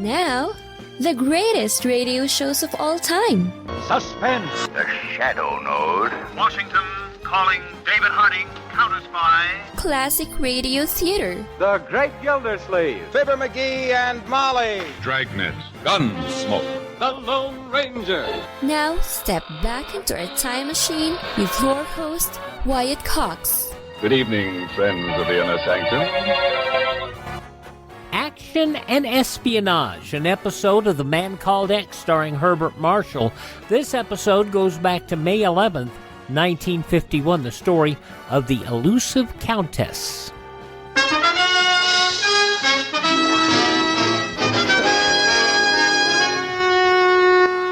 Now, the greatest radio shows of all time. Suspense. The Shadow Node. Washington calling David Harding, counter-spy. Classic radio theater. The Great Gildersleeve. Fibber McGee and Molly. Dragnet. Gunsmoke. The Lone Ranger. Now, step back into our time machine with your host, Wyatt Cox. Good evening, friends of the Inner Sanctum. Action and Espionage, an episode of The Man Called X starring Herbert Marshall. This episode goes back to May 11th, 1951, the story of the Elusive Countess.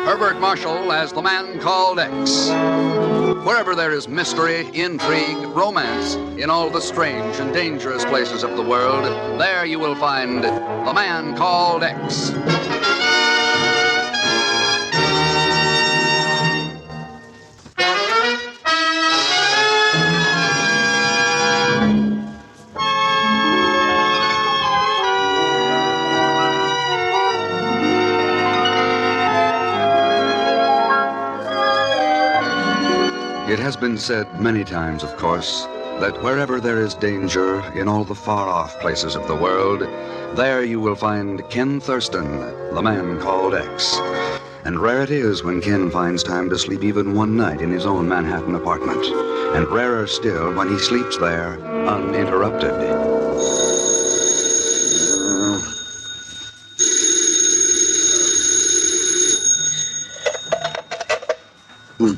Herbert Marshall as the Man Called X. Wherever there is mystery, intrigue, romance, in all the strange and dangerous places of the world, there you will find the Man Called X. It has been said many times, of course, that wherever there is danger in all the far-off places of the world, there you will find Ken Thurston, the Man Called X. And rare it is when Ken finds time to sleep even one night in his own Manhattan apartment. And rarer still when he sleeps there uninterrupted.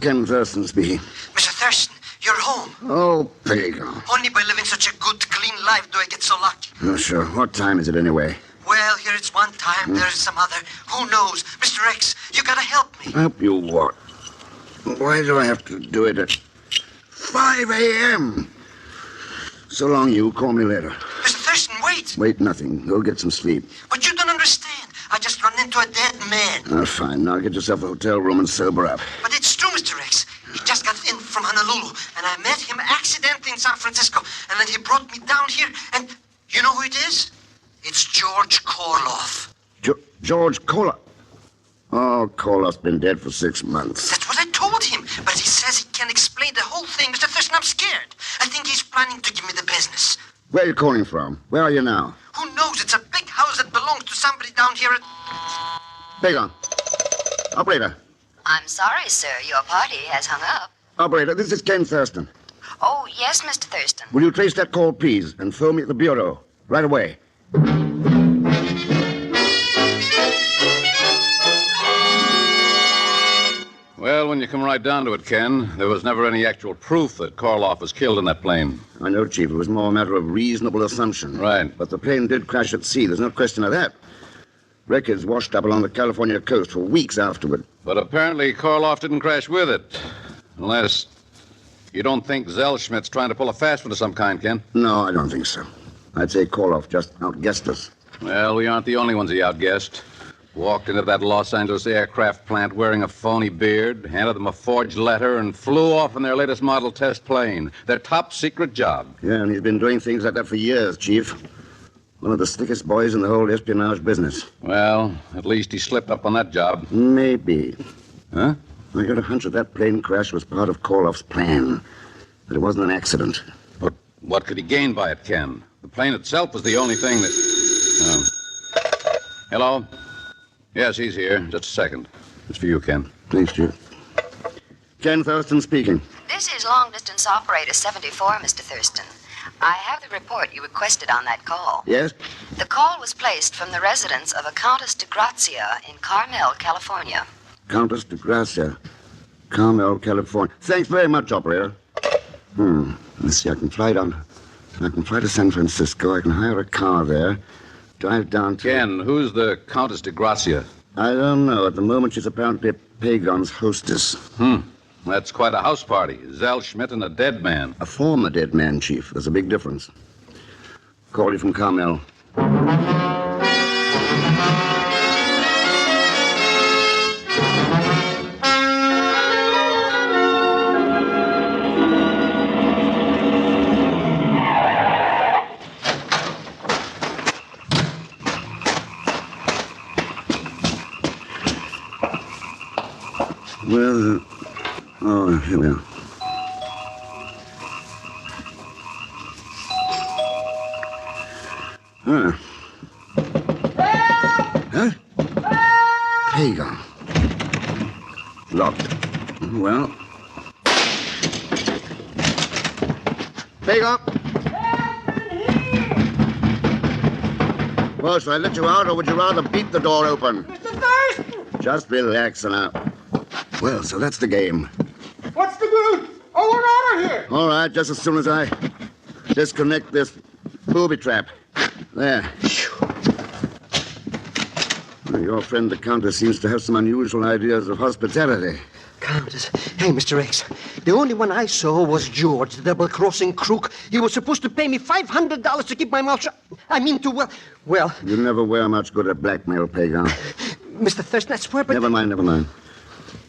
Ken Thurston speaking. Mr. Thurston, you're home. Oh, Peg. Only by living such a good, clean life do I get so lucky. Oh, sure. What time is it anyway? Well, here it's one time, there's some other. Who knows? Mr. X, you gotta help me. Help you what? Why do I have to do it at 5 a.m.? So long, you. Call me later. Mr. Thurston, wait. Wait nothing. Go get some sleep. But you don't understand. I just run into a dead man. Oh, fine. Now get yourself a hotel room and sober up. But it's true, Mr. X. He just got in from Honolulu, and I met him accidentally in San Francisco. And then he brought me down here, and you know who it is? It's George Korloff. George Korloff? Oh, Korloff's been dead for 6 months. That's what I told him. But he says he can't explain the whole thing. Mr. Thurston, I'm scared. I think he's planning to give me the business. Where are you calling from? Where are you now? Who knows? It's a big house that belongs to somebody down here at... Hang on. Operator. I'm sorry, sir. Your party has hung up. Operator, this is Ken Thurston. Oh, yes, Mr. Thurston. Will you trace that call, please, and phone me at the bureau? Right away. Well, when you come right down to it, Ken, there was never any actual proof that Korloff was killed in that plane. I know, Chief. It was more a matter of reasonable assumption. Right. But the plane did crash at sea. There's no question of that. Records washed up along the California coast for weeks afterward. But apparently Korloff didn't crash with it. Unless you don't think Zellschmidt's trying to pull a fast one of some kind, Ken? No, I don't think so. I'd say Korloff just outguessed us. Well, we aren't the only ones he outguessed. Walked into that Los Angeles aircraft plant wearing a phony beard, handed them a forged letter, and flew off in their latest model test plane. Their top secret job. Yeah, and he's been doing things like that for years, Chief. One of the slickest boys in the whole espionage business. Well, at least he slipped up on that job. Maybe. Huh? I got a hunch that that plane crash was part of Korloff's plan. That it wasn't an accident. But what could he gain by it, Ken? The plane itself was the only thing that... Hello? Yes, he's here. Just a second. It's for you, Ken. Thanks, Chief. Ken Thurston speaking. This is long-distance operator 74, Mr. Thurston. I have the report you requested on that call. Yes? The call was placed from the residence of a Countess de Grazia in Carmel, California. Countess de Grazia, Carmel, California. Thanks very much, operator. Let's see, I can fly to San Francisco. I can hire a car there. Drive down to... Ken, who's the Countess de Grazia? I don't know. At the moment, she's apparently Pagon's hostess. That's quite a house party. Zellschmidt and a dead man. A former dead man, Chief. There's a big difference. Call you from Carmel. Oh, here we are. Huh? There you go. Locked. Well. There you go. Well, shall I let you out, or would you rather beat the door open? Mr. Thurston! Just relax now. Well, so that's the game. What's the good? Oh, we're out of here. All right, just as soon as I disconnect this booby trap. There. Well, your friend, the Countess, seems to have some unusual ideas of hospitality. Countess. Hey, Mr. X. The only one I saw was George, the double-crossing crook. He was supposed to pay me $500 to keep my mouth shut. I mean to, well... You never were much good at blackmail, Pagan. Mr. Thurston, I swear, but... Never mind.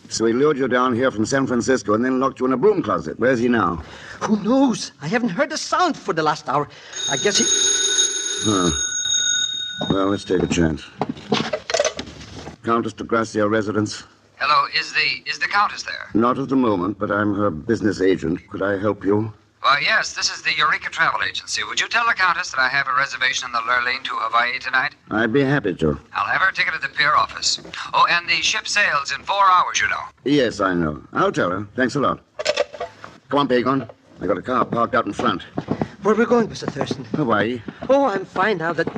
So he lured you down here from San Francisco and then locked you in a broom closet. Where's he now? Who knows? I haven't heard a sound for the last hour. I guess he... Oh. Well, let's take a chance. Countess de Gracia residence? Hello, is the Countess there? Not at the moment, but I'm her business agent. Could I help you? Well, yes, this is the Eureka Travel Agency. Would you tell the Countess that I have a reservation on the Lurleen to Hawaii tonight? I'd be happy to. I'll have her ticket at the pier office. Oh, and the ship sails in 4 hours, you know. Yes, I know. I'll tell her. Thanks a lot. Come on, Pagan. I got a car parked out in front. Where are we going, Mr. Thurston? Hawaii. Oh, I'm fine now that...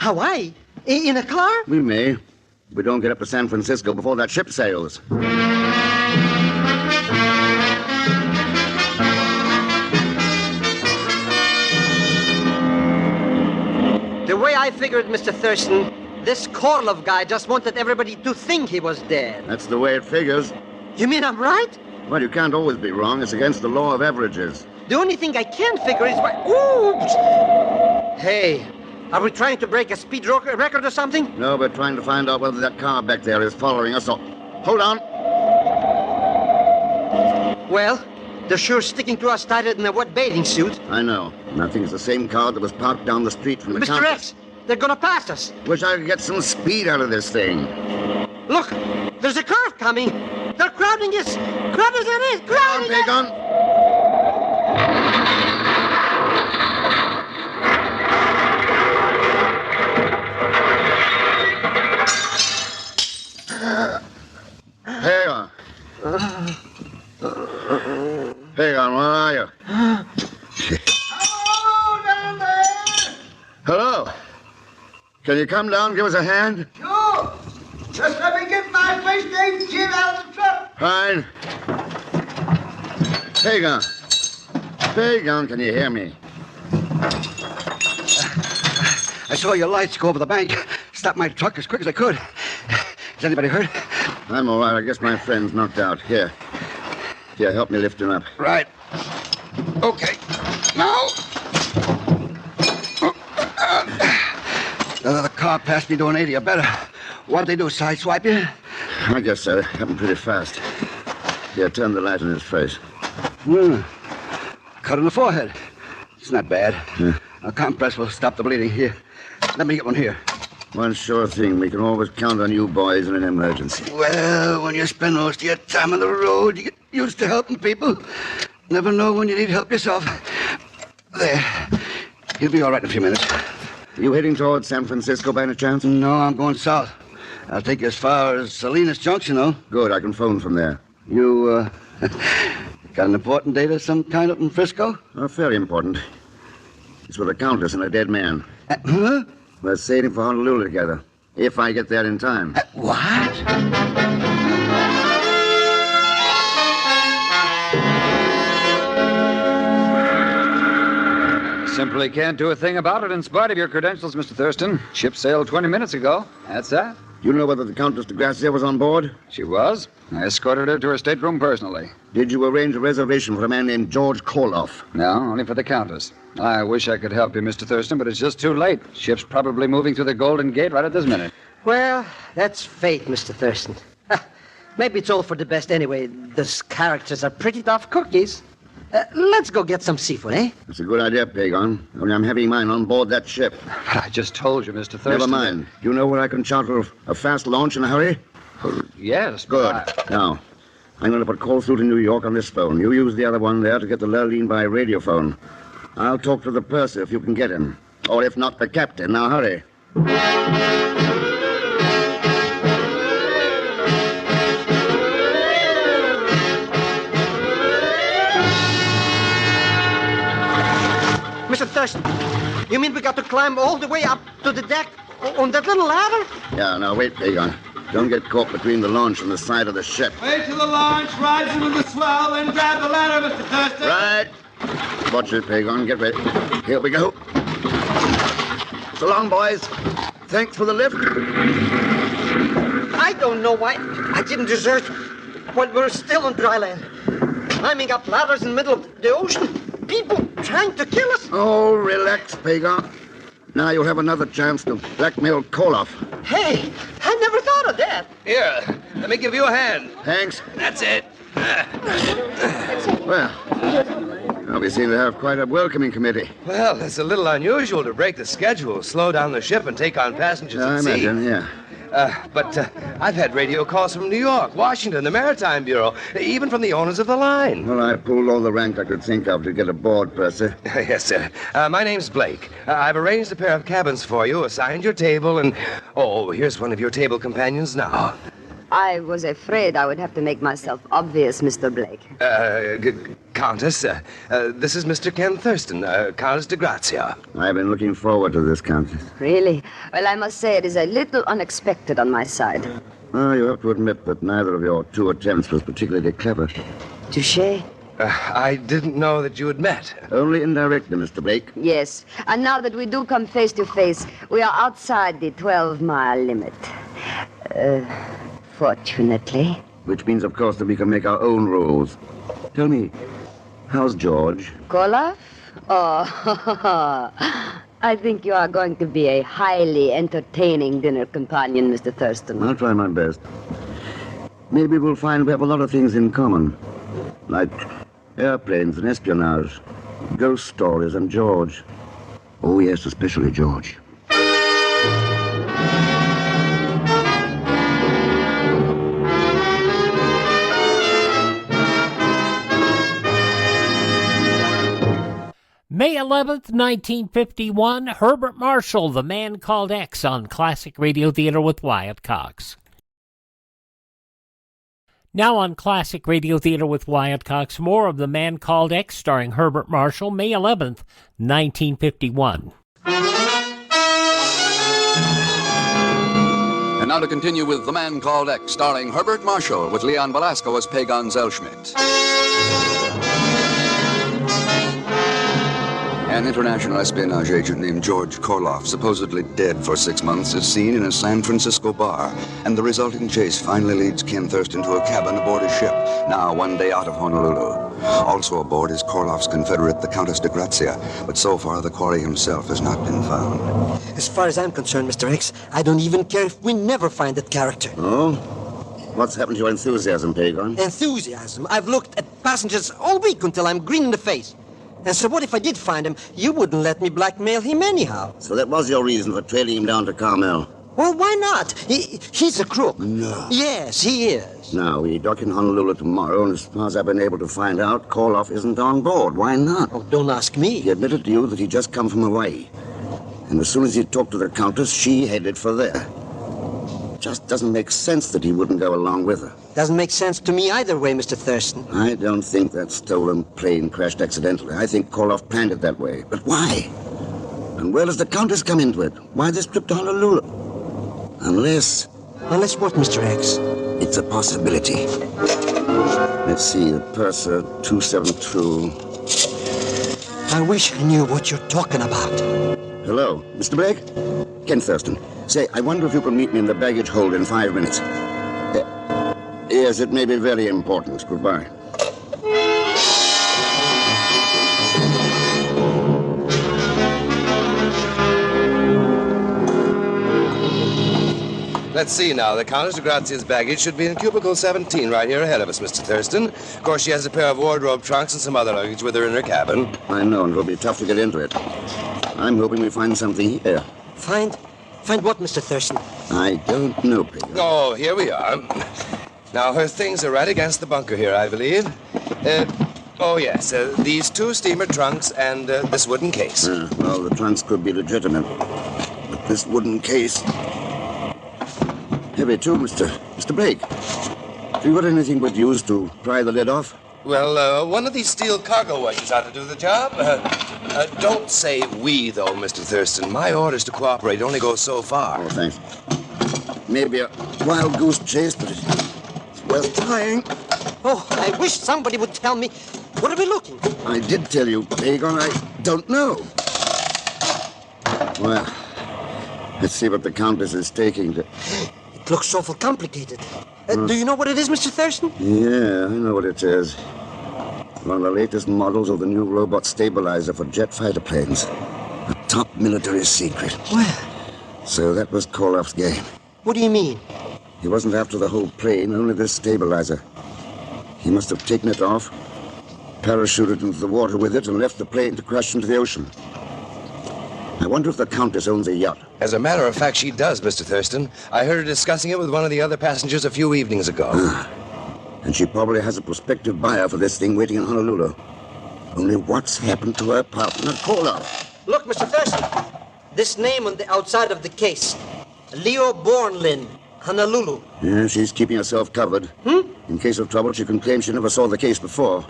Hawaii? In a car? We may. We don't get up to San Francisco before that ship sails. The way I figured, Mr. Thurston, this Korloff guy just wanted everybody to think he was dead. That's the way it figures. You mean I'm right? Well, you can't always be wrong. It's against the law of averages. The only thing I can figure is why... Oops! Hey, are we trying to break a speed record or something? No, we're trying to find out whether that car back there is following us or... Hold on. Well, they're sure sticking to us tighter than a wet bathing suit. I know. And I think it's the same car that was parked down the street from the Mr. Countess. X, they're gonna pass us. Wish I could get some speed out of this thing. Look, there's a curve coming. They're crowding us. Crowding us. Crowding us. Come on, Hang on. Hang on, where are you? Hello, down there. Hello. Can you come down and give us a hand? Sure. Just let me get my first aid kit out of the truck. Fine. Pagan. Pagan, can you hear me? I saw your lights go over the bank. Stopped my truck as quick as I could. Is anybody hurt? I'm all right. I guess my friend's knocked out. Here, help me lift him up. Right. Okay. Now. The car passed me doing 80 or better. What'd they do, sideswipe you? I guess so. It happened pretty fast. Here, turn the light on his face. Cut in the forehead. It's not bad. Yeah. A compress will stop the bleeding. Here. Let me get one here. One sure thing. We can always count on you boys in an emergency. Well, when you spend most of your time on the road, you get used to helping people. Never know when you need help yourself. There. You'll be all right in a few minutes. You heading towards San Francisco by any chance? No, I'm going south. I'll take you as far as Salinas Junction, though. Good, I can phone from there. You, got an important date of some kind up in Frisco? Oh, very important. It's with a Countess and a dead man. Huh? We're sailing for Honolulu together, if I get there in time. What? Simply can't do a thing about it in spite of your credentials, Mr. Thurston. Ship sailed 20 minutes ago. That's that. You know whether the Countess de Gracia was on board? She was. I escorted her to her stateroom personally. Did you arrange a reservation for a man named George Korloff? No, only for the Countess. I wish I could help you, Mr. Thurston, but it's just too late. Ship's probably moving through the Golden Gate right at this minute. Well, that's fate, Mr. Thurston. Maybe it's all for the best anyway. Those characters are pretty tough cookies. Let's go get some seafood, eh? That's a good idea, Pagan. Only I'm having mine on board that ship. I just told you, Mr. Thurston. Never mind. You know where I can charter a fast launch in a hurry? Yes. Good. Now, I'm going to put calls through to New York on this phone. You use the other one there to get the Lurleen by radiophone. I'll talk to the purser if you can get him. Or if not, the captain. Now, hurry. Mr. Thurston, you mean we got to climb all the way up to the deck on that little ladder? Yeah, now, wait, Pagon. Don't get caught between the launch and the side of the ship. Wait till the launch rises with the swell, then grab the ladder, Mr. Thurston. Right. Watch it, Pagon. Get ready. Here we go. So long, boys. Thanks for the lift. I don't know why I didn't desert when we're still on dry land. Climbing up ladders in the middle of the ocean. People trying to kill us. Oh, relax, Pagon. Now you'll have another chance to blackmail Korloff. Hey, I never thought of that. Here, let me give you a hand. Thanks. That's it. Well, we seem to have quite a welcoming committee. Well, it's a little unusual to break the schedule, slow down the ship, and take on passengers at sea. I imagine, yeah. But I've had radio calls from New York, Washington, the Maritime Bureau, even from the owners of the line. Well, I pulled all the rank I could think of to get aboard, Purser. Yes, sir. My name's Blake. I've arranged a pair of cabins for you, assigned your table, and... Oh, here's one of your table companions now. I was afraid I would have to make myself obvious, Mr. Blake. Countess, this is Mr. Ken Thurston, Countess de Grazia. I've been looking forward to this, Countess. Really? Well, I must say it is a little unexpected on my side. Oh, you have to admit that neither of your two attempts was particularly clever. Touché? I didn't know that you had met. Only indirectly, Mr. Blake. Yes. And now that we do come face to face, we are outside the 12-mile limit. Fortunately. Which means, of course, that we can make our own rules. Tell me, how's George? Korloff? Oh, I think you are going to be a highly entertaining dinner companion, Mr. Thurston. I'll try my best. Maybe we'll find we have a lot of things in common. Like airplanes and espionage, ghost stories and George. Oh, yes, especially George. May 11th, 1951, Herbert Marshall, The Man Called X on Classic Radio Theater with Wyatt Cox. Now on Classic Radio Theater with Wyatt Cox, more of The Man Called X starring Herbert Marshall, May 11th, 1951. And now to continue with The Man Called X starring Herbert Marshall with Leon Belasco as Pagon Zellschmidt. An international espionage agent named George Korloff, supposedly dead for 6 months, is seen in a San Francisco bar, and the resulting chase finally leads Ken Thurston to a cabin aboard his ship, now 1 day out of Honolulu. Also aboard is Korloff's confederate, the Countess de Grazia, but so far the quarry himself has not been found. As far as I'm concerned, Mr. X, I don't even care if we never find that character. Oh? What's happened to your enthusiasm, Pagon? Enthusiasm? I've looked at passengers all week until I'm green in the face. And so what if I did find him? You wouldn't let me blackmail him anyhow. So that was your reason for trailing him down to Carmel? Well, why not? He's a crook. No. Yes, he is. Now, we dock in Honolulu tomorrow, and as far as I've been able to find out, Korloff isn't on board. Why not? Oh, don't ask me. He admitted to you that he'd just come from Hawaii. And as soon as he talked to the Countess, she headed for there. Just doesn't make sense that he wouldn't go along with her. Doesn't make sense to me either way, Mr. Thurston. I don't think that stolen plane crashed accidentally. I think Korloff planned it that way. But why? And where does the Countess come into it? Why this trip to Honolulu? Unless... Unless what, Mr. X? It's a possibility. Let's see, the purser, 272. I wish I knew what you're talking about. Hello, Mr. Blake? Ken Thurston. Say, I wonder if you can meet me in the baggage hold in 5 minutes. Yes, it may be very important. Goodbye. Let's see now. The Countess de Grazia's baggage should be in cubicle 17 right here ahead of us, Mr. Thurston. Of course, she has a pair of wardrobe trunks and some other luggage with her in her cabin. I know, and it'll be tough to get into it. I'm hoping we find something here. Find what, Mr. Thurston? I don't know, Peter. Oh, here we are. Now, her things are right against the bunker here, I believe. Oh, yes, these 2 steamer trunks and this wooden case. Well, the trunks could be legitimate. But this wooden case... Heavy, too, Mr. Blake. Have you got anything but used to pry the lid off? Well, one of these steel cargo wedges ought to do the job. Don't say we, though, Mr. Thurston. My orders to cooperate only go so far. Oh, thanks. Maybe a wild goose chase, but it's worth trying. Oh, I wish somebody would tell me. What are we looking? I did tell you, Pagan. I don't know. Well, let's see what the Countess is taking to... It looks awful complicated. Do you know what it is, Mr. Thurston? Yeah, I know what it is. One of the latest models of the new robot stabilizer for jet fighter planes. A top military secret. Well... So that was Korloff's game. What do you mean? He wasn't after the whole plane, only this stabilizer. He must have taken it off, parachuted into the water with it, and left the plane to crash into the ocean. I wonder if the Countess owns a yacht. As a matter of fact, she does, Mr. Thurston. I heard her discussing it with one of the other passengers a few evenings ago. And she probably has a prospective buyer for this thing waiting in Honolulu. Only what's happened to her partner, Korloff? Look, Mr. Thurston. This name on the outside of the case. Leo Bornlin, Honolulu. Yeah, she's keeping herself covered. In case of trouble, she can claim she never saw the case before.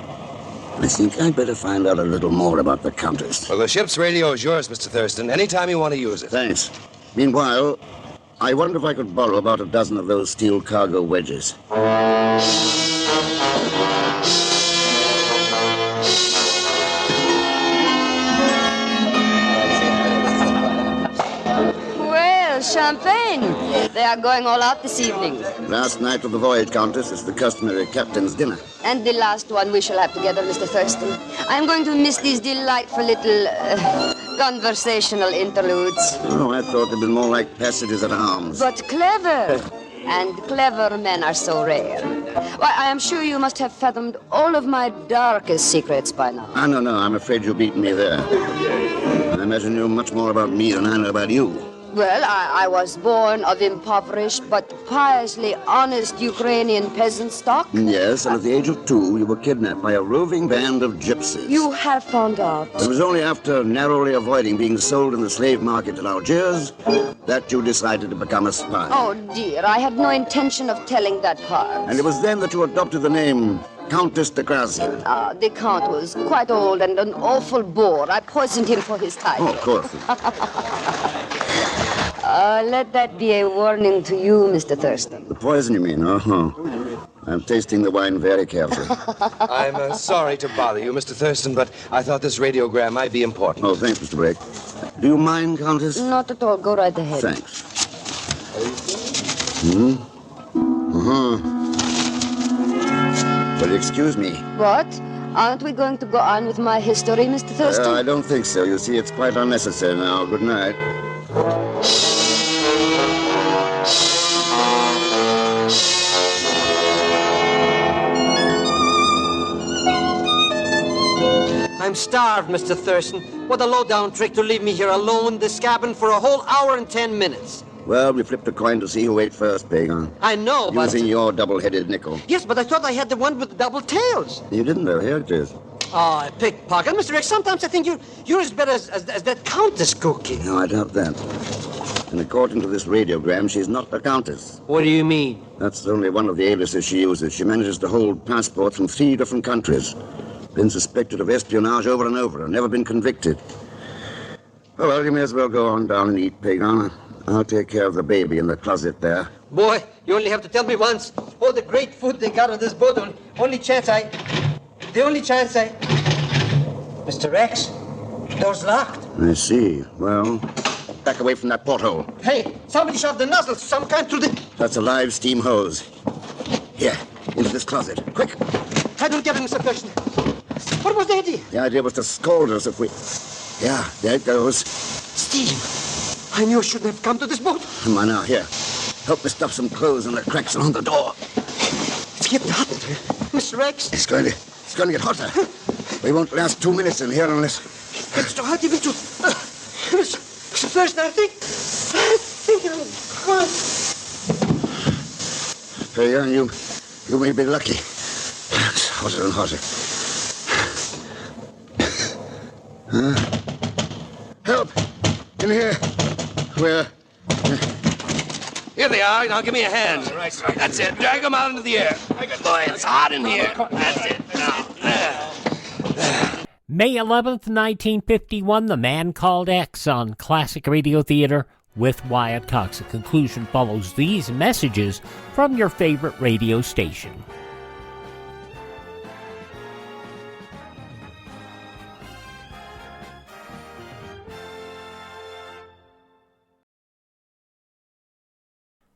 I think I'd better find out a little more about the Countess. Well, the ship's radio is yours, Mr. Thurston, anytime you want to use it. Thanks. Meanwhile, I wonder if I could borrow about a dozen of those steel cargo wedges. Champagne. They are going all out this evening. Last night of the voyage, Countess, is the customary captain's dinner. And the last one we shall have together, Mr. Thurston. I'm going to miss these delightful little conversational interludes. Oh, I thought they'd been more like passages at arms. But clever. And clever men are so rare. Why, I am sure you must have fathomed all of my darkest secrets by now. No. I'm afraid you beat me there. I imagine you know much more about me than I know about you. Well, I was born of impoverished but piously honest Ukrainian peasant stock. Yes, and at the age of 2, you were kidnapped by a roving band of gypsies. You have found out. It was only after narrowly avoiding being sold in the slave market in Algiers that you decided to become a spy. Oh, dear, I had no intention of telling that part. And it was then that you adopted the name Countess de Grazia. The Count was quite old and an awful bore. I poisoned him for his title. Oh, of course. Let that be a warning to you, Mr. Thurston. The poison, you mean? Uh-huh. I'm tasting the wine very carefully. I'm sorry to bother you, Mr. Thurston, but I thought this radiogram might be important. Oh, thanks, Mr. Blake. Do you mind, Countess? Not at all. Go right ahead. Thanks. Will you excuse me? What? Aren't we going to go on with my history, Mr. Thurston? I don't think so. You see, it's quite unnecessary now. Good night. I'm starved, Mr. Thurston. What a low-down trick to leave me here alone in this cabin for a whole hour and 10 minutes. Well, we flipped a coin to see who ate first, Pagan. I know, but... Using your double-headed nickel. Yes, but I thought I had the one with the double tails. You didn't, though. Here it is. Oh, a pickpocket. Mr. X, sometimes I think you're as bad as that Countess cookie. No, I doubt that. And according to this radiogram, she's not the Countess. What do you mean? That's only one of the aliases she uses. She manages to hold passports from 3 different countries. Been suspected of espionage over and over and never been convicted. Oh, well, you may as well go on down and eat, Pagan. I'll take care of the baby in the closet there. Boy, you only have to tell me once. All the great food they got on this boat, the only chance I... Mr. X, door's locked. I see. Well, back away from that porthole. Hey, somebody shoved the nozzle of some kind through the... That's a live steam hose. Here, into this closet. Quick. I don't get it, Mr. Thurston. What was the idea? The idea was to scold us if we... Yeah, there it goes. Steam. I knew I shouldn't have come to this boat. Come on now, here. Help me stuff some clothes in the cracks along the door. It's getting hot in here. Mr. X. It's going to get hotter. We won't last 2 minutes in here unless... It's too hot even to... Mr. Thurston, I think I'm going... Pagan, You may be lucky. Hotter and hotter. Help! In here. Where? Here they are. Now give me a hand. That's it. Drag them out into the air. Boy, it's hot in here. That's it. Now. May 11th, 1951, The Man Called X on Classic Radio Theater with Wyatt Cox. A conclusion follows these messages from your favorite radio station.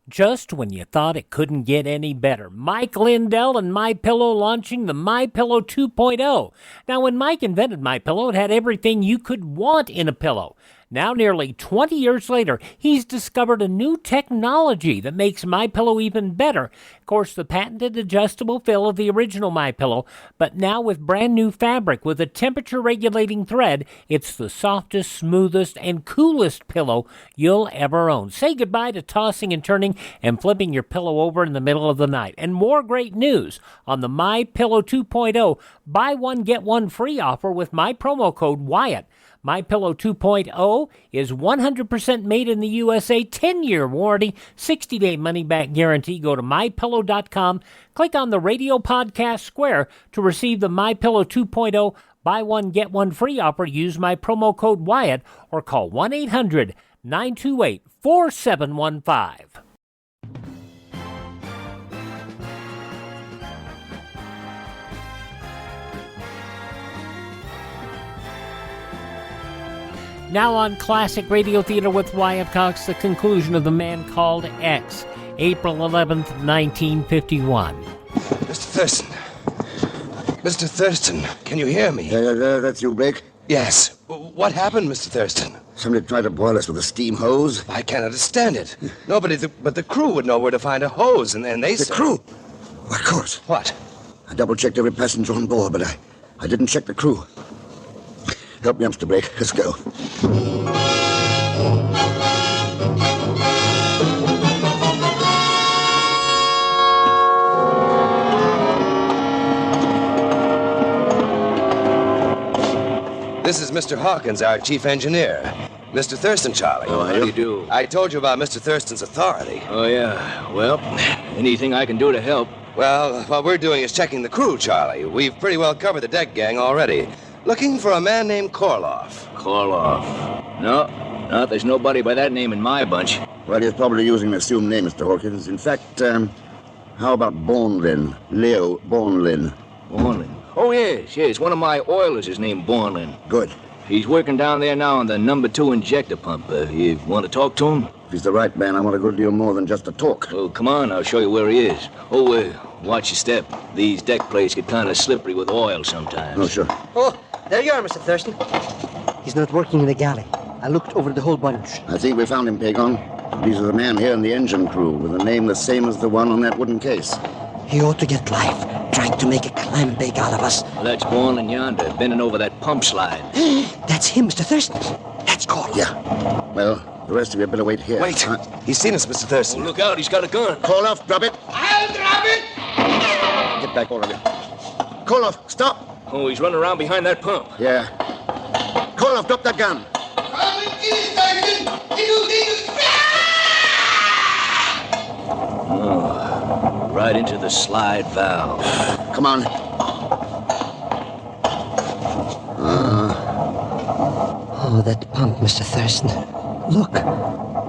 Just when you thought it couldn't get any better, Mike Lindell and MyPillow launching the MyPillow 2.0. Now, when Mike invented MyPillow, it had everything you could want in a pillow. Now, nearly 20 years later, he's discovered a new technology that makes MyPillow even better. Of course, the patented adjustable fill of the original MyPillow, but now with brand new fabric with a temperature-regulating thread, it's the softest, smoothest, and coolest pillow you'll ever own. Say goodbye to tossing and turning and flipping your pillow over in the middle of the night. And more great news on the MyPillow 2.0 buy one, get one free offer with my promo code Wyatt. MyPillow 2.0 is 100% made in the USA, 10-year warranty, 60-day money-back guarantee. Go to MyPillow.com, click on the radio podcast square to receive the MyPillow 2.0 buy one, get one free offer. Use my promo code Wyatt or call 1-800-928-4715. Now on Classic Radio Theater with Wyatt Cox, the conclusion of The Man Called X, April 11th, 1951. Mr. Thurston. Mr. Thurston, can you hear me? That's you, Blake? Yes. What happened, Mr. Thurston? Somebody tried to boil us with a steam hose. I can't understand it. Nobody but the crew would know where to find a hose, and they The crew? Of course. What? I double-checked every passenger on board, but I didn't check the crew. Help me up, Mr. Blake. Let's go. This is Mr. Hawkins, our chief engineer. Mr. Thurston, Charlie. Oh, how do you do? I told you about Mr. Thurston's authority. Oh, yeah. Well, anything I can do to help. Well, what we're doing is checking the crew, Charlie. We've pretty well covered the deck gang already. Looking for a man named Korloff. Korloff? No, there's nobody by that name in my bunch. Well, he's probably using an assumed name, Mr. Hawkins. In fact, how about Bornlin? Leo Bornlin. Bornlin? Oh, yes. One of my oilers is named Bornlin. Good. He's working down there now on the number 2 injector pump. You want to talk to him? If he's the right man, I want a good deal more than just a talk. Oh, come on, I'll show you where he is. Oh, watch your step. These deck plates get kind of slippery with oil sometimes. Oh, sure. Oh, there you are, Mr. Thurston. He's not working in the galley. I looked over the whole bunch. I think we found him, Pagon. He's the man here in the engine crew with a name the same as the one on that wooden case. He ought to get life, trying to make a clam bake out of us. Well, that's Bornlin yonder, bending over that pump slide. That's him, Mr. Thurston. That's Korloff. Yeah. Well, the rest of you better wait here. Wait. He's seen us, Mr. Thurston. Oh, look out, he's got a gun. Korloff, drop it. I'll drop it! Get back, all of you. Korloff, stop. Oh, he's running around behind that pump. Yeah. Korloff, drop that gun. Oh, right into the slide valve. Come on. Oh, that pump, Mr. Thurston. Look,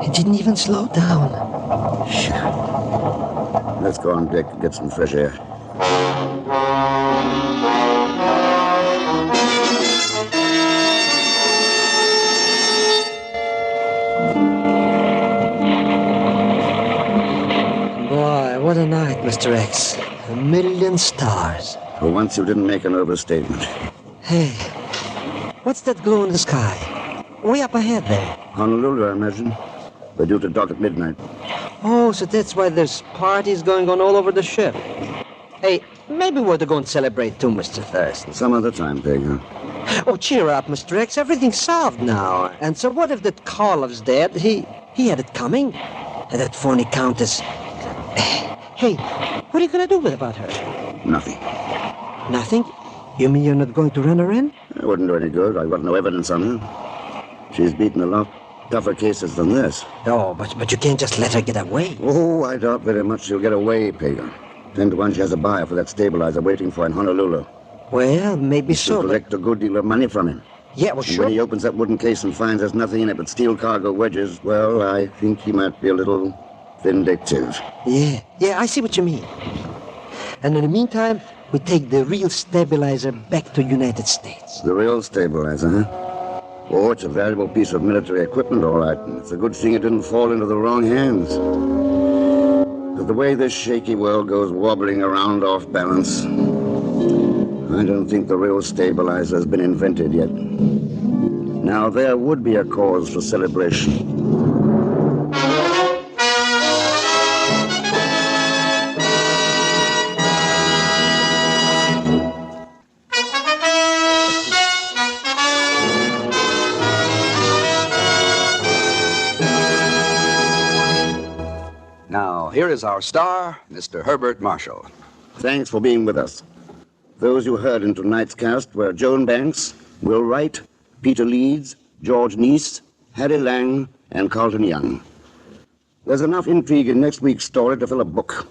it didn't even slow down. Sure. Let's go on deck and get some fresh air. Boy, what a night, Mr. X. 1,000,000 stars. For once you didn't make an overstatement. Hey, what's that glow in the sky? Way up ahead there. Honolulu, I imagine. They're due to dock at midnight. Oh, so that's why there's parties going on all over the ship. Hey, maybe we're going to celebrate too, Mr. Thurston. Some other time, Pagan. Oh, cheer up, Mr. X. Everything's solved now. And so what if that Korloff's dead? He had it coming. And that phony Countess... Hey, what are you going to do about her? Nothing. Nothing? You mean you're not going to run her in? It wouldn't do any good. I've got no evidence on her. She's beaten a lot tougher cases than this. No, but you can't just let her get away. Oh, I doubt very much she'll get away, Pagan. 10 to 1 she has a buyer for that stabilizer waiting for in Honolulu. Well, maybe She'll collect a good deal of money from him. Yeah, well, and sure. when he opens that wooden case and finds there's nothing in it but steel cargo wedges, well, I think he might be a little vindictive. Yeah, I see what you mean. And in the meantime, we take the real stabilizer back to United States. The real stabilizer, huh? Oh, it's a valuable piece of military equipment, all right. And it's a good thing it didn't fall into the wrong hands. But the way this shaky world goes wobbling around off balance, I don't think the real stabilizer has been invented yet. Now, there would be a cause for celebration. Now, here is our star, Mr. Herbert Marshall. Thanks for being with us. Those you heard in tonight's cast were Joan Banks, Will Wright, Peter Leeds, George Neese, Harry Lang, and Carlton Young. There's enough intrigue in next week's story to fill a book,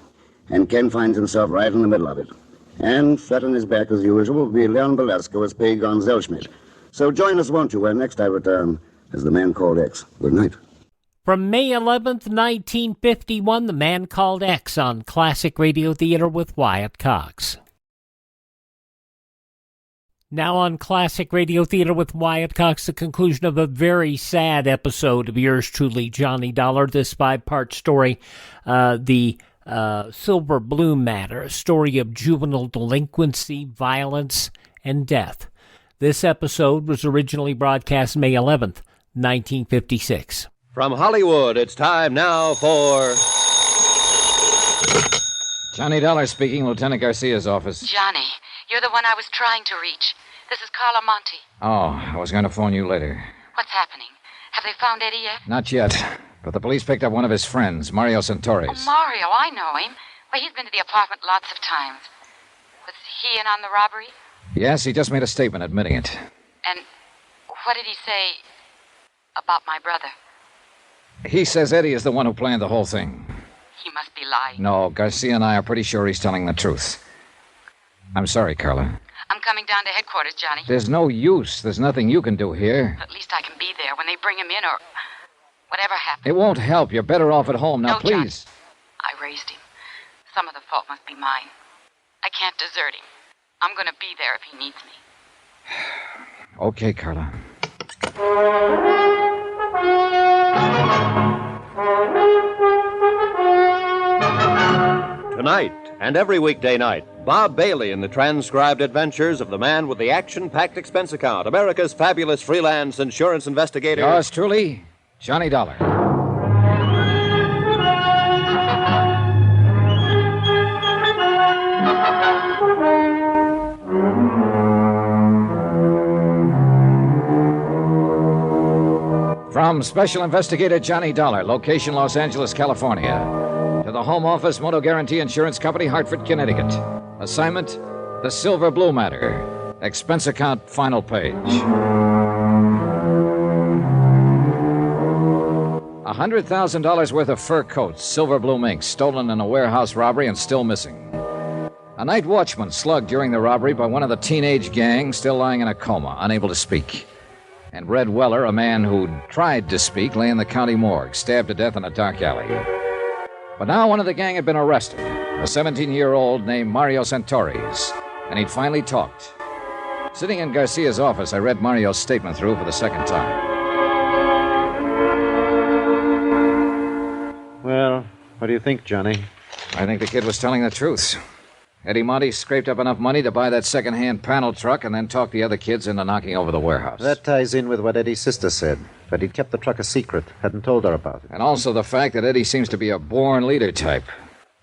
and Ken finds himself right in the middle of it. And flat on his back as usual will be Leon Belasco as Pagon Zellschmidt. So join us, won't you, when next I return as the Man Called X. Good night. From May 11th, 1951, The Man Called X on Classic Radio Theater with Wyatt Cox. Now on Classic Radio Theater with Wyatt Cox, the conclusion of a very sad episode of yours truly, Johnny Dollar. This 5-part story, the Silver Blue Matter, a story of juvenile delinquency, violence, and death. This episode was originally broadcast May 11th, 1956. From Hollywood, it's time now for... Johnny Dollar speaking, Lieutenant Garcia's office. Johnny, you're the one I was trying to reach. This is Carla Monte. Oh, I was going to phone you later. What's happening? Have they found Eddie yet? Not yet, but the police picked up one of his friends, Mario Santoris. Oh, Mario, I know him. Well, he's been to the apartment lots of times. Was he in on the robbery? Yes, he just made a statement admitting it. And what did he say about my brother? He says Eddie is the one who planned the whole thing. He must be lying. No, Garcia and I are pretty sure he's telling the truth. I'm sorry, Carla. I'm coming down to headquarters, Johnny. There's no use. There's nothing you can do here. At least I can be there when they bring him in or whatever happens. It won't help. You're better off at home. Now, No, please. Johnny. I raised him. Some of the fault must be mine. I can't desert him. I'm going to be there if he needs me. Okay, Carla. Tonight and every weekday night, Bob Bailey in the transcribed adventures of the man with the action-packed expense account, America's fabulous freelance insurance investigator. Yours truly, Johnny Dollar. From Special Investigator Johnny Dollar, location Los Angeles, California, to the Home Office Moto Guarantee Insurance Company, Hartford, Connecticut. Assignment, the Silver Blue Matter. Expense account, final page. $100,000 worth of fur coats, silver blue mink, stolen in a warehouse robbery and still missing. A night watchman slugged during the robbery by one of the teenage gang, still lying in a coma, unable to speak. And Red Weller, a man who'd tried to speak, lay in the county morgue, stabbed to death in a dark alley. But now one of the gang had been arrested, a 17-year-old named Mario Santoris, and he'd finally talked. Sitting in Garcia's office, I read Mario's statement through for the second time. Well, what do you think, Johnny? I think the kid was telling the truth. Eddie Monte scraped up enough money to buy that second-hand panel truck and then talked the other kids into knocking over the warehouse. That ties in with what Eddie's sister said, that he'd kept the truck a secret, hadn't told her about it. And also the fact that Eddie seems to be a born leader type.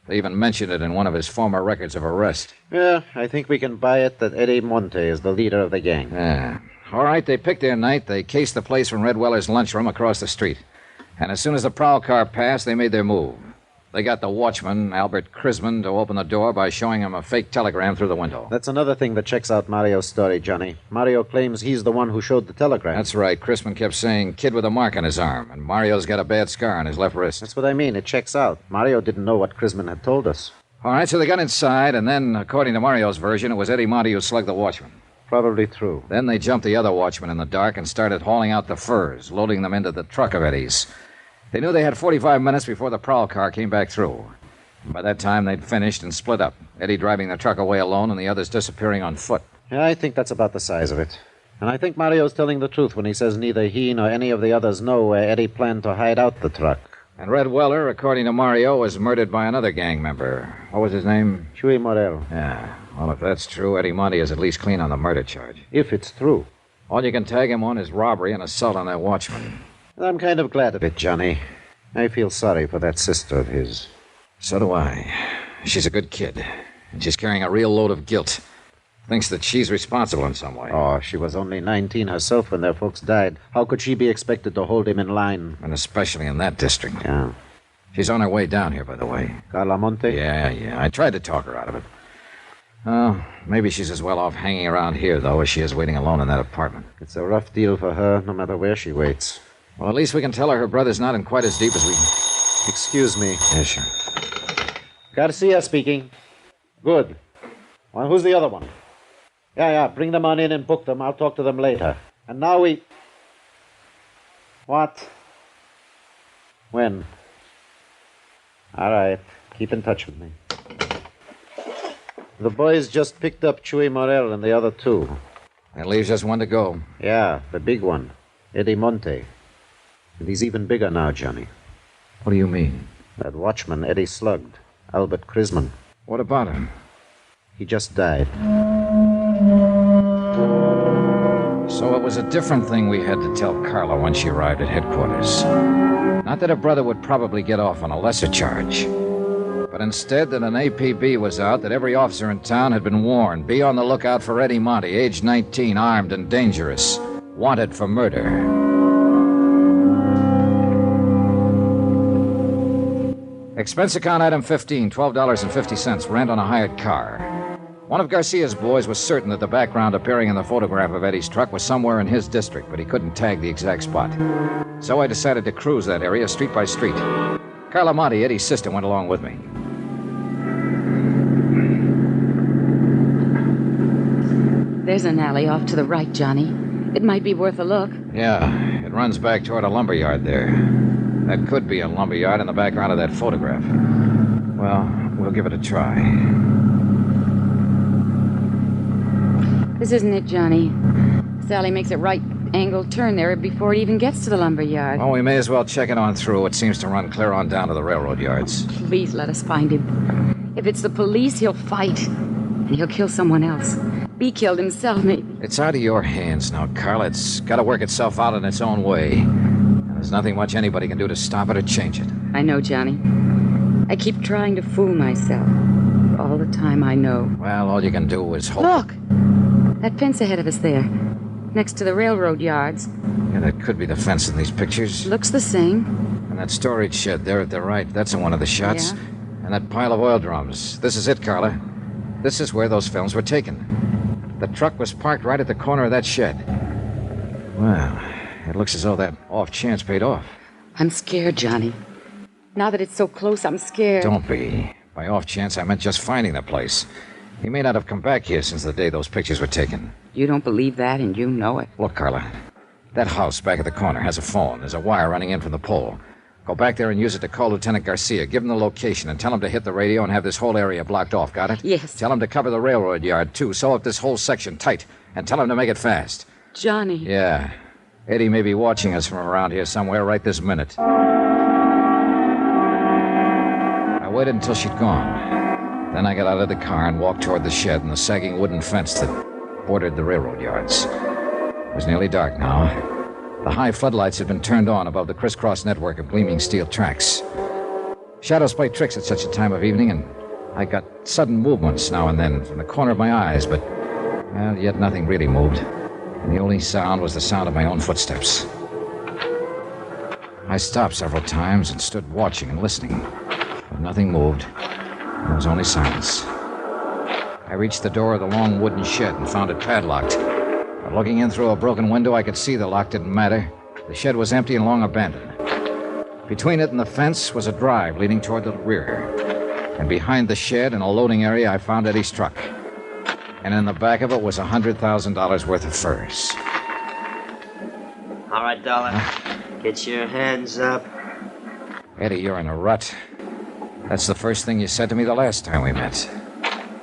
They even mentioned it in one of his former records of arrest. Yeah, I think we can buy it that Eddie Monte is the leader of the gang. Yeah. All right, they picked their night. They cased the place from Red Weller's lunchroom across the street. And as soon as the prowl car passed, they made their move. They got the watchman, Albert Crisman, to open the door by showing him a fake telegram through the window. That's another thing that checks out Mario's story, Johnny. Mario claims he's the one who showed the telegram. That's right. Crisman kept saying, kid with a mark on his arm, and Mario's got a bad scar on his left wrist. That's what I mean. It checks out. Mario didn't know what Crisman had told us. All right, so they got inside, and then, according to Mario's version, it was Eddie Monte who slugged the watchman. Probably true. Then they jumped the other watchman in the dark and started hauling out the furs, loading them into the truck of Eddie's. They knew they had 45 minutes before the prowl car came back through. By that time, they'd finished and split up, Eddie driving the truck away alone and the others disappearing on foot. Yeah, I think that's about the size of it. And I think Mario's telling the truth when he says neither he nor any of the others know where Eddie planned to hide out the truck. And Red Weller, according to Mario, was murdered by another gang member. What was his name? Chuy Morel. Yeah. Well, if that's true, Eddie Monte is at least clean on the murder charge. If it's true. All you can tag him on is robbery and assault on that watchman. I'm kind of glad of it, Johnny. I feel sorry for that sister of his. So do I. She's a good kid, and she's carrying a real load of guilt. Thinks that she's responsible in some way. Oh, she was only 19 herself when their folks died. How could she be expected to hold him in line? And especially in that district. Yeah. She's on her way down here, by the way. Carla Monte? Yeah. I tried to talk her out of it. Oh, maybe she's as well off hanging around here, though, as she is waiting alone in that apartment. It's a rough deal for her, no matter where she waits. Well, at least we can tell her brother's not in quite as deep as we... Excuse me. Yeah, sure. Garcia speaking. Good. Well, who's the other one? Yeah, bring them on in and book them. I'll talk to them later. And now we... What? When? All right. Keep in touch with me. The boys just picked up Chuy Morel and the other two. That leaves just one to go. Yeah, the big one. Eddie Monte. And he's even bigger now, Johnny. What do you mean? That watchman Eddie slugged. Albert Crisman. What about him? He just died. So it was a different thing we had to tell Carla when she arrived at headquarters. Not that her brother would probably get off on a lesser charge, but instead that an APB was out, that every officer in town had been warned. Be on the lookout for Eddie Monte, age 19, armed and dangerous, wanted for murder. Expense account item 15, $12.50, rent on a hired car. One of Garcia's boys was certain that the background appearing in the photograph of Eddie's truck was somewhere in his district, but he couldn't tag the exact spot. So I decided to cruise that area street by street. Carla Monte, Eddie's sister, went along with me. There's an alley off to the right, Johnny. It might be worth a look. Yeah, it runs back toward a lumber yard there. That could be a lumber yard in the background of that photograph. Well, we'll give it a try. This isn't it, Johnny. Sally makes a right-angled turn there before it even gets to the lumber yard. Well, we may as well check it on through. It seems to run clear on down to the railroad yards. Please let us find him. If it's the police, he'll fight. And he'll kill someone else. Be killed himself, maybe. It's out of your hands now, Carla. It's got to work itself out in its own way. And there's nothing much anybody can do to stop it or change it. I know, Johnny. I keep trying to fool myself. All the time I know. Well, all you can do is hope. Look! That fence ahead of us there. Next to the railroad yards. Yeah, that could be the fence in these pictures. Looks the same. And that storage shed there at the right. That's in one of the shots. Yeah. And that pile of oil drums. This is it, Carla. This is where those films were taken. The truck was parked right at the corner of that shed. Well, it looks as though that off chance paid off. I'm scared, Johnny. Now that it's so close, I'm scared. Don't be. By off chance, I meant just finding the place. He may not have come back here since the day those pictures were taken. You don't believe that, and you know it. Look, Carla. That house back at the corner has a phone. There's a wire running in from the pole. Go back there and use it to call Lieutenant Garcia. Give him the location and tell him to hit the radio and have this whole area blocked off. Got it? Yes. Tell him to cover the railroad yard, too. Sew up this whole section tight. And tell him to make it fast. Johnny. Yeah. Eddie may be watching us from around here somewhere right this minute. I waited until she'd gone. Then I got out of the car and walked toward the shed and the sagging wooden fence that bordered the railroad yards. It was nearly dark now. The high floodlights had been turned on above the crisscross network of gleaming steel tracks. Shadows play tricks at such a time of evening, and I got sudden movements now and then from the corner of my eyes, but well, yet nothing really moved. And the only sound was the sound of my own footsteps. I stopped several times and stood watching and listening. But nothing moved. There was only silence. I reached the door of the long wooden shed and found it padlocked. But looking in through a broken window, I could see the lock didn't matter. The shed was empty and long abandoned. Between it and the fence was a drive leading toward the rear. And behind the shed in a loading area, I found Eddie's truck. And in the back of it was $100,000 worth of furs. All right, darling. Get your hands up. Eddie, you're in a rut. That's the first thing you said to me the last time we met.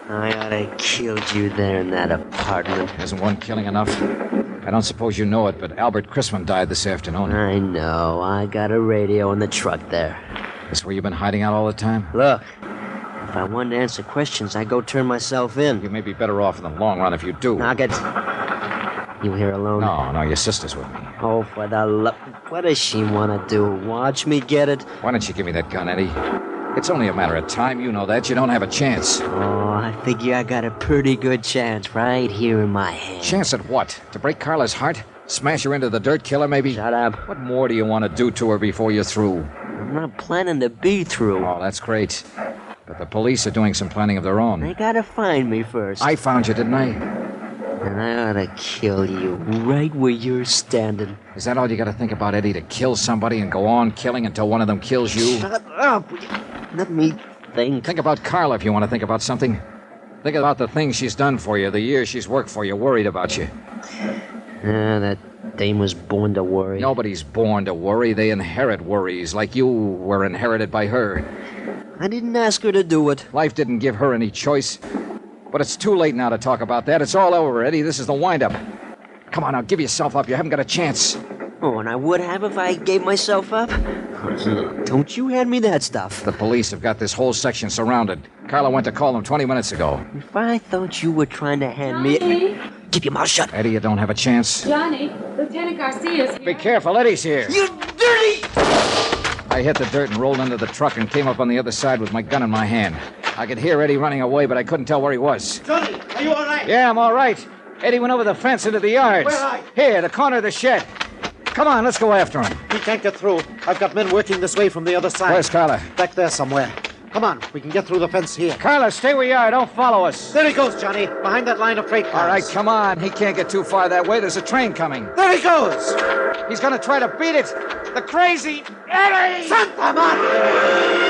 I ought to killed you there in that apartment. Isn't one killing enough? I don't suppose you know it, but Albert Chrisman died this afternoon. I know. I got a radio in the truck there. This where you've been hiding out all the time? Look, if I wanted to answer questions, I'd go turn myself in. You may be better off in the long run if you do. Now get... You here alone? No, your sister's with me. Oh, for the love... What does she want to do? Watch me get it? Why don't you give me that gun, Eddie? It's only a matter of time. You know that. You don't have a chance. Oh, I figure I got a pretty good chance right here in my hand. Chance at what? To break Carla's heart? Smash her into the dirt, kill her, maybe? Shut up. What more do you want to do to her before you're through? I'm not planning to be through. Oh, that's great. But the police are doing some planning of their own. They gotta find me first. I found you, didn't I? And I ought to kill you right where you're standing. Is that all you gotta think about, Eddie? To kill somebody and go on killing until one of them kills you? Shut up! Let me think. Think about Carla if you want to think about something. Think about the things she's done for you, the years she's worked for you, worried about you. That dame was born to worry. Nobody's born to worry. They inherit worries, like you were inherited by her. I didn't ask her to do it. Life didn't give her any choice. But it's too late now to talk about that. It's all over, Eddie. This is the wind-up. Come on now, give yourself up. You haven't got a chance. Oh, and I would have if I gave myself up? Don't you hand me that stuff. The police have got this whole section surrounded. Carla went to call them 20 minutes ago. If I thought you were trying to hand me... Keep your mouth shut. Eddie, you don't have a chance. Johnny, Lieutenant Garcia's here. Be careful, Eddie's here. You dirty... I hit the dirt and rolled into the truck and came up on the other side with my gun in my hand. I could hear Eddie running away, but I couldn't tell where he was. Johnny, are you all right? Yeah, I'm all right. Eddie went over the fence into the yards. Where are you? Here, the corner of the shed. Come on, let's go after him. He can't get through. I've got men working this way from the other side. Where's Carla? Back there somewhere. Come on, we can get through the fence here. Carla, stay where you are. Don't follow us. There he goes, Johnny. Behind that line of freight cars. All right, come on. He can't get too far that way. There's a train coming. There he goes. He's going to try to beat it. The crazy Eddie! Santa Maria!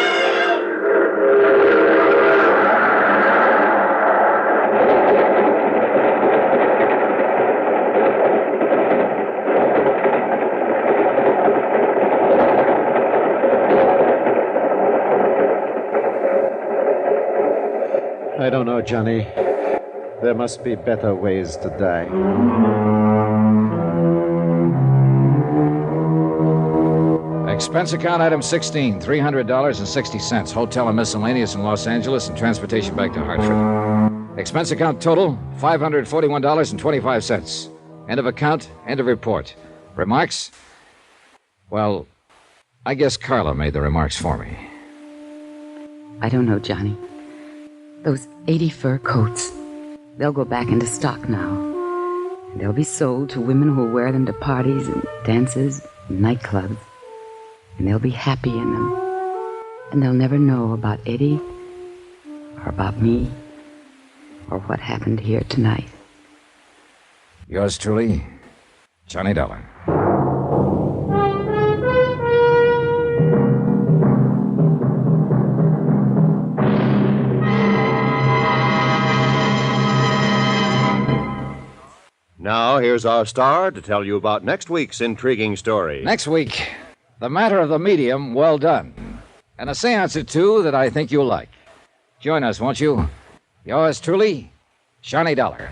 I don't know, Johnny. There must be better ways to die. Expense account item 16, $300.60. Hotel and miscellaneous in Los Angeles and transportation back to Hartford. Expense account total, $541.25. End of account, end of report. Remarks? Well, I guess Carla made the remarks for me. I don't know, Johnny. Those 80 fur coats, they'll go back into stock now. And they'll be sold to women who'll wear them to parties and dances and nightclubs. And they'll be happy in them. And they'll never know about Eddie or about me or what happened here tonight. Yours truly, Johnny Dollar. Now, here's our star to tell you about next week's intriguing story. Next week, The Matter of the Medium, well done. And a seance or two that I think you'll like. Join us, won't you? Yours truly, Johnny Dollar.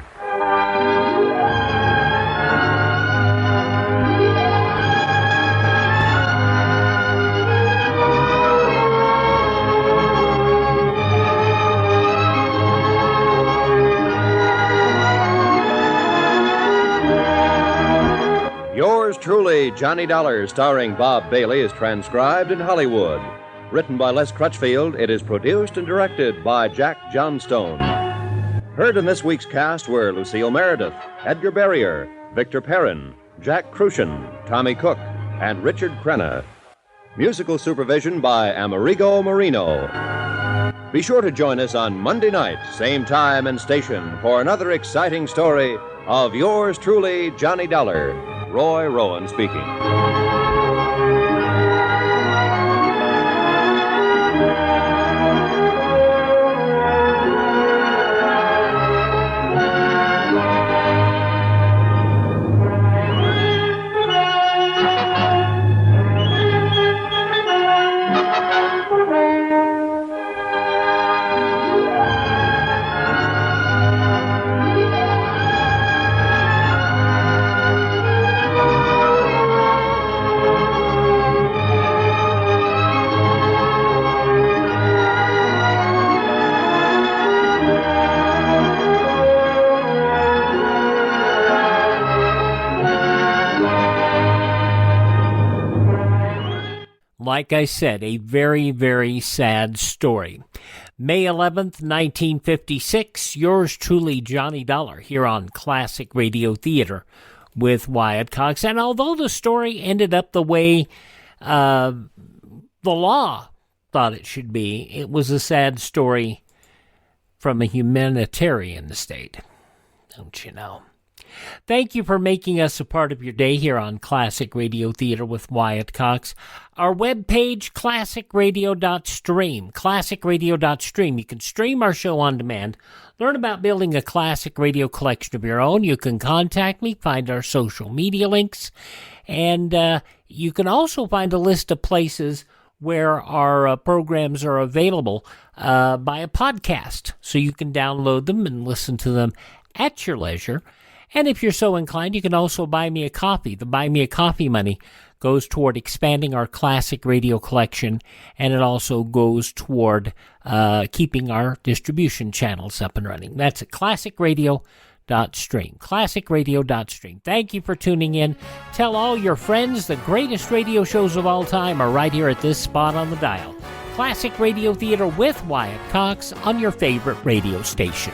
Yours truly, Johnny Dollar, starring Bob Bailey, is transcribed in Hollywood. Written by Les Crutchfield, it is produced and directed by Jack Johnstone. Heard in this week's cast were Lucille Meredith, Edgar Barrier, Victor Perrin, Jack Crucian, Tommy Cook, and Richard Crenna. Musical supervision by Amerigo Marino. Be sure to join us on Monday night, same time and station, for another exciting story of yours truly, Johnny Dollar. Roy Rowan speaking. Like I said, a very, very sad story. May 11th, 1956, yours truly, Johnny Dollar, here on Classic Radio Theater with Wyatt Cox. And although the story ended up the way the law thought it should be, it was a sad story from a humanitarian state. Don't you know? Thank you for making us a part of your day here on Classic Radio Theater with Wyatt Cox. Our webpage, classicradio.stream, classicradio.stream. You can stream our show on demand, learn about building a classic radio collection of your own. You can contact me, find our social media links, and you can also find a list of places where our programs are available by a podcast, so you can download them and listen to them at your leisure. And if you're so inclined, you can also buy me a coffee. The Buy Me a Coffee money goes toward expanding our classic radio collection, and it also goes toward keeping our distribution channels up and running. That's at classicradio.stream, classicradio.stream. Thank you for tuning in. Tell all your friends the greatest radio shows of all time are right here at this spot on the dial. Classic Radio Theater with Wyatt Cox on your favorite radio station.